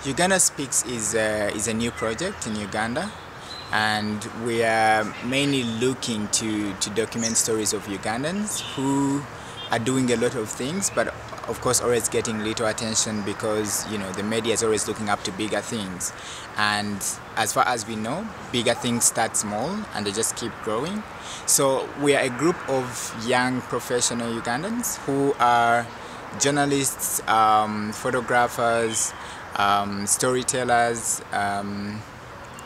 Uganda Speaks is a new project in Uganda, and we are mainly looking to document stories of Ugandans who are doing a lot of things, but of course always getting little attention because the media is always looking up to bigger things. And as far as we know, bigger things start small and they just keep growing. So we are a group of young professional Ugandans who are journalists, photographers, storytellers,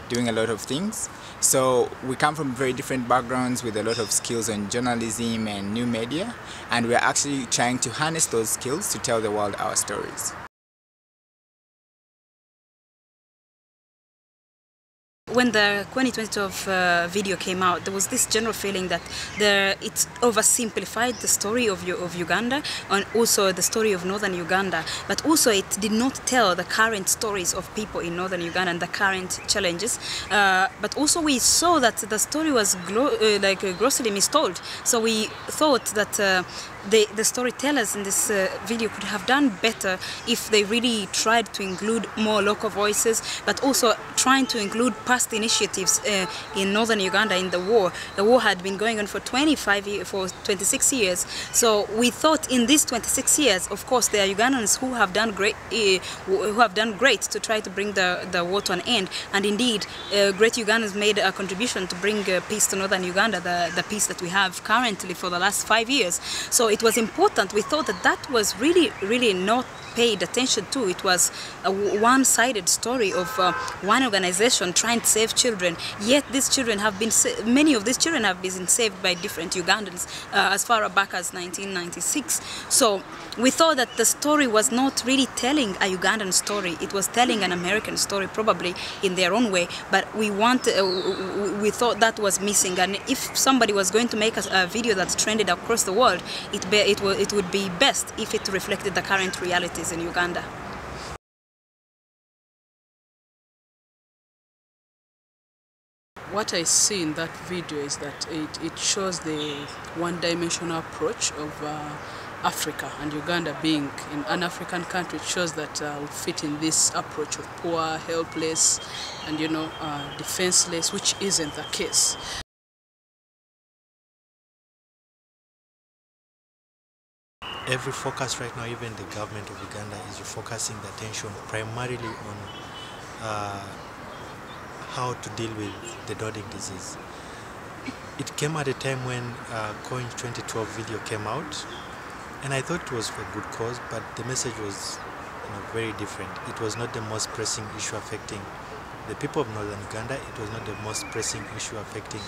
doing a lot of things. So we come from very different backgrounds with a lot of skills on journalism and new media, and we're actually trying to harness those skills to tell the world our stories. When the KONY 2012 video came out, there was this general feeling that it oversimplified the story of Uganda and also the story of northern Uganda, but also it did not tell the current stories of people in northern Uganda and the current challenges. But also we saw that the story was grossly mistold. So we thought that the storytellers in this video could have done better if they really tried to include more local voices, but also trying to include past initiatives in northern Uganda in the war. The war had been going on for 26 years. So we thought in these 26 years, of course, there are Ugandans who have done great to try to bring the war to an end. And indeed, great Ugandans made a contribution to bring peace to northern Uganda, the peace that we have currently for the last 5 years. So it was important. We thought that was really not paid attention to. It was a one-sided story of one organization trying to save children. Yet these children have been, many of these children have been saved by different Ugandans as far back as 1996. So we thought that the story was not really telling a Ugandan story. It was telling an American story, probably in their own way. But we thought that was missing. And if somebody was going to make a video that's trended across the world, it would be best if it reflected the current realities in Uganda. What I see in that video is that it shows the one-dimensional approach of Africa, and Uganda being in an African country, it shows that we fit in this approach of poor, helpless, and defenseless, which isn't the case. Every focus right now, even the government of Uganda, is focusing the attention primarily on how to deal with the nodding disease. It came at a time when KONY 2012 video came out, and I thought it was for a good cause, but the message was very different. It was not the most pressing issue affecting the people of northern Uganda. It was not the most pressing issue affecting,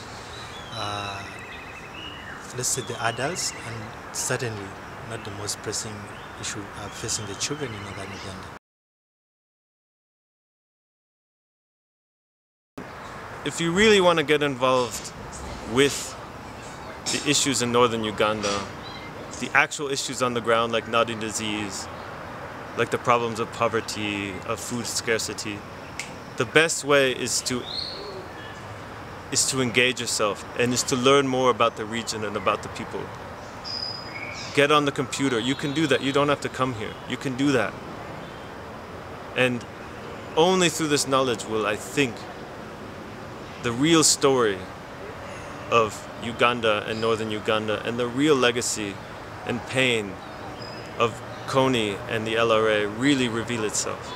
let's say, the adults, and certainly not the most pressing issue facing the children in northern Uganda. If you really want to get involved with the issues in northern Uganda, the actual issues on the ground like nodding disease, like the problems of poverty, of food scarcity, the best way is to engage yourself and is to learn more about the region and about the people. Get on the computer. You can do that. You don't have to come here. You can do that. And only through this knowledge will, I think, the real story of Uganda and northern Uganda and the real legacy and pain of KONY and the LRA really reveal itself.